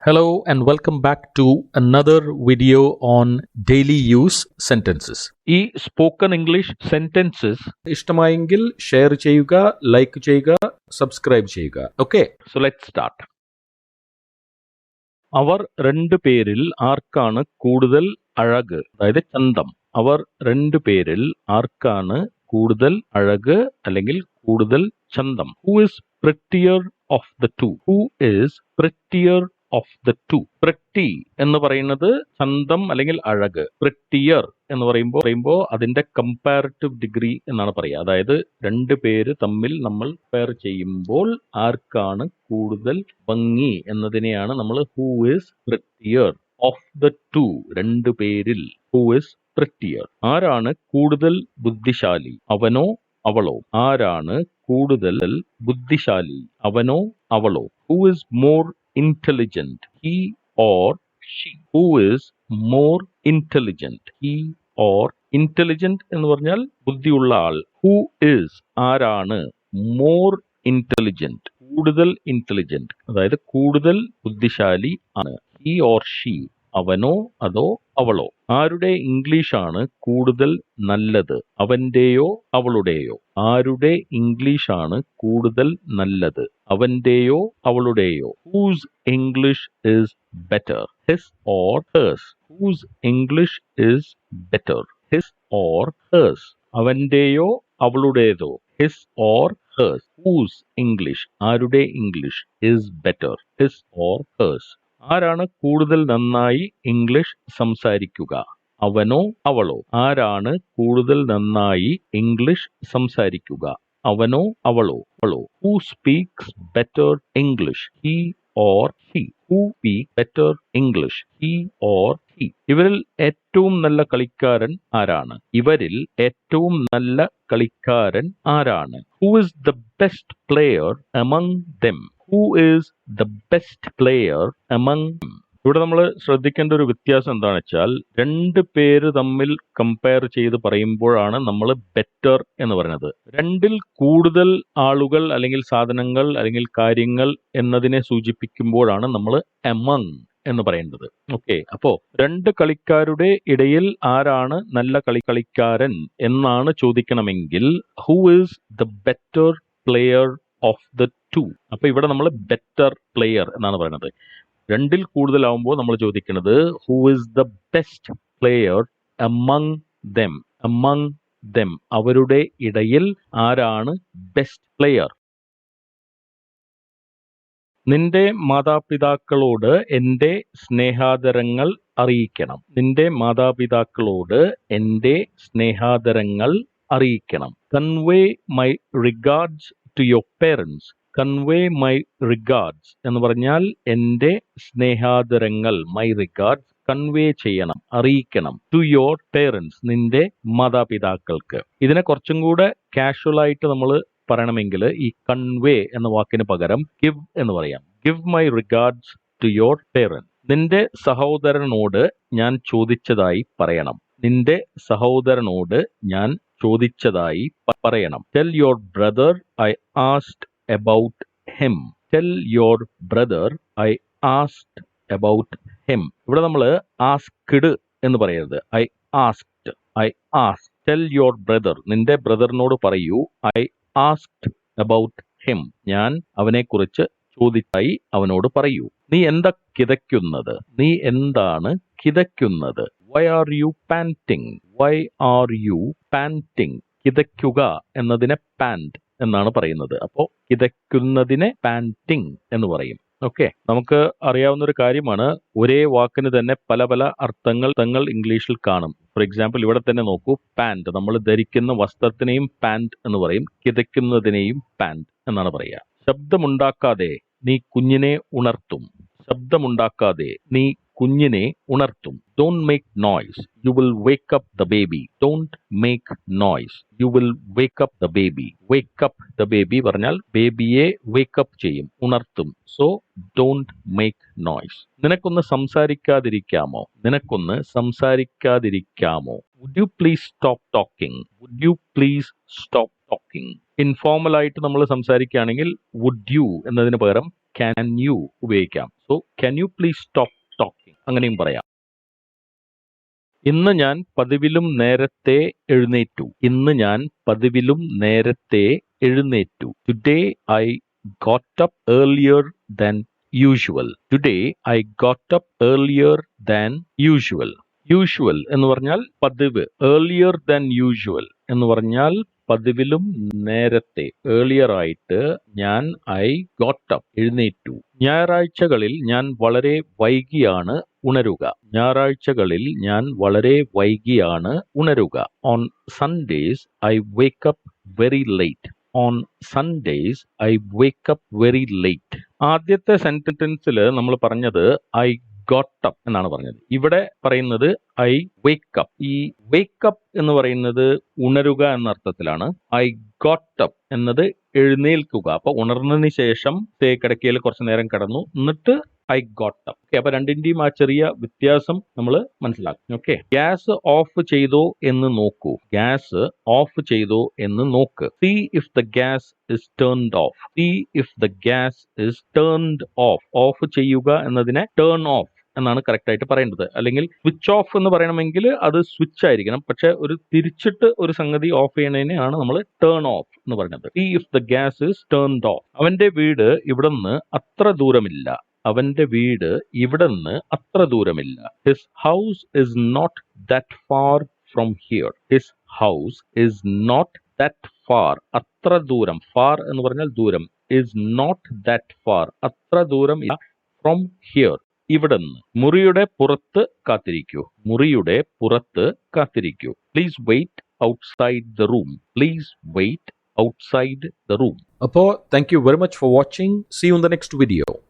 Hello and welcome back to another video on daily use sentences. ഈ spoken English sentences ഇഷ്ടമായെങ്കിൽ share ചെയ്യുക, like ചെയ്യുക, subscribe ചെയ്യുക. Okay, so let's start. അവർ രണ്ടു പേരിൽ ആർക്കാണ് കൂടുതൽ അഴക്? അതായത് ചന്തം. അവർ രണ്ടു പേരിൽ ആർക്കാണ് കൂടുതൽ അഴക് അല്ലെങ്കിൽ കൂടുതൽ ചന്തം? Who is prettier of the two? Who is prettier of the two? Pretty എന്ന് പറയുന്നത് ചന്തം അല്ലെങ്കിൽ അഴക്. Prettier എന്ന് പറയുമ്പോൾ അതിന്റെ കമ്പാരിറ്റീവ് ഡിഗ്രി എന്നാണ് പറയുക. അതായത് രണ്ട് പേര് തമ്മിൽ നമ്മൾ കമ്പയർ ചെയ്യുമ്പോൾ ആർക്കാണ് കൂടുതൽ ഭംഗി എന്നതിനെയാണ് നമ്മൾ who is prettier of the two. രണ്ടു പേരിൽ who is prettier. ആരാണ് കൂടുതൽ ബുദ്ധിശാലി? അവനോ അവളോ? ആരാണ് കൂടുതൽ ബുദ്ധിശാലി? അവനോ അവളോ? Who is more intelligent? He or she? Who is more intelligent? He or intelligent എന്ന് പറഞ്ഞാൽ ബുദ്ധിയുള്ള ആൾ. Who is ആരാണ്? more intelligent കൂടുതൽ intelligent അതായത് കൂടുതൽ ബുദ്ധിശാലി ആണ്. He or she അവനോ അതോ അവളോ? ആരുടെ ഇംഗ്ലീഷാണ് കൂടുതൽ നല്ലത്? അവന്റെയോ അവളുടെയോ? ആരുടെ ഇംഗ്ലീഷാണ് കൂടുതൽ നല്ലത്? അവന്റെയോ അവളുടെയോ? Whose English is better? His or hers? Whose English is better? His or hers? അവന്റെയോ അവളുടേതോ? His or hers? Whose English ആരുടെ English is better? His or hers? ആരാണ് കൂടുതൽ നന്നായി ഇംഗ്ലീഷ് സംസാരിക്കുക? അവനോ അവളോ? ആരാണ് കൂടുതൽ നന്നായി ഇംഗ്ലീഷ് സംസാരിക്കുക? അവനോ അവളോ? Who speaks better English? He or he? Who speaks better English? He or he? ഇവരിൽ ഏറ്റവും നല്ല കളിക്കാരൻ ആരാണ്? ഇവരിൽ ഏറ്റവും നല്ല കളിക്കാരൻ ആരാണ്? Who is the best player among them? Who is the best player among them? ഇവിടെ നമ്മൾ ശ്രദ്ധിക്കേണ്ട ഒരു വ്യത്യാസം എന്താണെന്ന് വെച്ചാൽ രണ്ട് പേര് തമ്മിൽ കമ്പയർ ചെയ്ത് പറയുമ്പോഴാണ് നമ്മൾ ബെറ്റർ എന്ന് പറയുന്നത്. രണ്ടിൽ കൂടുതൽ ആളുകൾ അല്ലെങ്കിൽ സാധനങ്ങൾ അല്ലെങ്കിൽ കാര്യങ്ങൾ എന്നതിനെ സൂചിപ്പിക്കുമ്പോഴാണ് നമ്മൾ among എന്ന് പറയുന്നത്. ഓക്കെ, അപ്പോ രണ്ട് കളിക്കാരുടെ ഇടയിൽ ആരാണ് നല്ല കളിക്കാരൻ എന്നാണ് ചോദിക്കണമെങ്കിൽ who is the better player of the two? അപ്പൊ ഇവിടെ നമ്മൾ ബെറ്റർ പ്ലെയർ എന്നാണ് പറയുന്നത്. രണ്ടിൽ കൂടുതലാവുമ്പോൾ നമ്മൾ ചോദിക്കുന്നത് who is the best player among them? among them അവരുടെ ഇടയിൽ ആരാണ് ബെസ്റ്റ് പ്ലെയർ? നിന്റെ മാതാപിതാക്കളോട് എൻ്റെ സ്നേഹാദരങ്ങൾ അറിയിക്കണം. നിന്റെ മാതാപിതാക്കളോട് എൻ്റെ സ്നേഹാദരങ്ങൾ അറിയിക്കണം. Convey my regards to your parents. Convey my regards എന്ന് പറഞ്ഞാൽ എൻ്റെ സ്നേഹാദരങ്ങൾ, my regards കൺവേ ചെയ്യണം, അറിയിക്കണം. ടു യുവർ പേരൻസ് നിന്റെ മാതാപിതാക്കൾക്ക്. ഇതിനെ കുറച്ചും കൂടെ കാഷ്വൽ ആയിട്ട് നമ്മൾ പറയണമെങ്കിൽ ഈ കൺവേ എന്ന വാക്കിന് പകരം ഗിവ് എന്ന് പറയാം. Give my regards to your parents. നിന്റെ സഹോദരനോട് ഞാൻ ചോദിച്ചതായി പറയണം. നിന്റെ സഹോദരനോട് ഞാൻ ചോദിച്ചതായി പറയണം. Tell your brother I asked about him. Tell your brother I asked about him. ഇവിടെ നമ്മൾ asked എന്ന് പറയരുത്. I asked. Tell your brother നിന്റെ ബ്രദറിനോട് പറയൂ I asked about him. ഞാൻ അവനെക്കുറിച്ച് ചോദിച്ചായി അവനോട് പറയൂ. നീ എന്താ കിതയ്ക്കുന്നത്? നീ എന്താണ് കിതയ്ക്കുന്നത്? Why are you panting? Why are you panting? കിതയ്ക്കുക എന്നതിനെ പാന്റ് എന്നാണ് പറയുന്നത്. അപ്പോ കിതയ്ക്കുന്നതിനെ പാന്റിങ് എന്ന് പറയും. ഓക്കെ, നമുക്ക് അറിയാവുന്ന ഒരു കാര്യമാണ് ഒരേ വാക്കിന് തന്നെ പല പല അർത്ഥങ്ങൾ ഇംഗ്ലീഷിൽ കാണും. ഫോർ എക്സാമ്പിൾ ഇവിടെ തന്നെ നോക്കൂ, പാന്റ് നമ്മൾ ധരിക്കുന്ന വസ്ത്രത്തിനെയും പാന്റ് എന്ന് പറയും, കിതയ്ക്കുന്നതിനെയും പാന്റ് എന്നാണ് പറയുക. ശബ്ദമുണ്ടാക്കാതെ നീ കുഞ്ഞിനെ ഉണർത്തും. ശബ്ദമുണ്ടാക്കാതെ നീ കുഞ്ഞിനെ ഉണർത്തും. Don't make noise. You will wake up the baby. Don't make noise. You will wake up the baby. Wake up the baby പറഞ്ഞാൽ ബേബിയെ wake up ചെയ്യും, ഉണർത്തും. So don't make noise. നിനക്കൊന്ന് സംസാരിക്കാതിരിക്കാമോ? നിനക്കൊന്ന് സംസാരിക്കാതിരിക്കാമോ? Would you please stop talking? Would you please stop talking? Informal ആയിട്ട് നമ്മൾ സംസാരിക്കുകയാണെങ്കിൽ would you എന്നതിന് പകരം can you ഉപയോഗിക്കാം. So can you please stop talking അങ്ങനെയും പറയാം. ഇന്ന് ഞാൻ പതിവിലും നേരത്തെ എഴുന്നേറ്റു. ഇന്ന് ഞാൻ പതിവിലും നേരത്തെ എഴുന്നേറ്റു. Today I got up earlier than usual. Today I got up earlier than usual. Usual എന്ന് പറഞ്ഞാൽ പതിവ്. Earlier than usual എന്ന് പറഞ്ഞാൽ പതിവിലും നേരത്തെ. ഏർലിയർ ആയിട്ട് ഞാൻ ഐ ഗോട്ട് അപ്പ് എഴുന്നേറ്റു. ഞായറാഴ്ചകളിൽ ഞാൻ വളരെ വൈകിയാണ് ഉണരുക. ഞായറാഴ്ചകളിൽ ഞാൻ വളരെ വൈകിയാണ് ഉണരുക. On Sundays I wake up very late. On Sundays I wake up very late. ആദ്യത്തെ സെന്റൻസിൽ നമ്മൾ പറഞ്ഞത് ഐ ഗോട്ട് അപ്പ് എന്നാണ് പറഞ്ഞത്. ഇവിടെ പറയുന്നത് ഐ വേക്ക് അപ്പ്. ഈ വേക്ക് അപ്പ് എന്ന് പറയുന്നത് ഉണരുക എന്ന അർത്ഥത്തിലാണ്. ഐ ഗോട്ട് അപ്പ് എന്നത് എഴുന്നേൽക്കുക. അപ്പൊ ഉണർന്നതിന് ശേഷം കിടക്കയിൽ കുറച്ചു നേരം കിടന്നു, എന്നിട്ട് ഐ ഗോട്ട് അപ്പ്. ഓക്കെ, അപ്പൊ രണ്ടിന്റെയും ആ ചെറിയ വ്യത്യാസം നമ്മൾ മനസ്സിലാക്കും. ഓക്കെ, ഗ്യാസ് ഓഫ് ചെയ്തോ എന്ന് നോക്കൂ. ഗ്യാസ് ഓഫ് ചെയ്തോ എന്ന് നോക്ക്. See if the gas is turned off. See if the gas is turned off. Off ചെയ്യുക എന്നതിനെ ടേൺ ഓഫ് എന്നാണ് കറക്റ്റ് ആയിട്ട് പറയേണ്ടത്. അല്ലെങ്കിൽ സ്വിച്ച് ഓഫ് എന്ന് പറയണമെങ്കിൽ അത് സ്വിച്ച് ആയിരിക്കണം. പക്ഷെ ഒരു തിരിച്ചിട്ട് ഒരു സംഗതി ഓഫ് ചെയ്യണതിനെയാണ് നമ്മൾ ടേൺ ഓഫ് എന്ന് പറയുന്നത്. See if the gas is turned off. അവന്റെ വീട് ഇവിടുന്ന് അത്ര ദൂരമില്ല. അവന്റെ വീട് ഇവിടുന്ന് അത്ര ദൂരമില്ല. His house is not that far from here. His house is not that far. അത്ര ദൂരം. ഫാർ എന്ന് പറഞ്ഞാൽ ദൂരം. Is not that far. അത്ര ദൂരം ഫ്രം ഹിയർ. ഇവിടുന്ന്. മുറിയുടെ പുറത്ത് കാത്തിരിക്കൂ. മുറിയുടെ പുറത്ത് കാത്തിരിക്കൂ. Please wait outside the room. Please wait outside the room. Appo, thank you very much for watching. See you in the next video.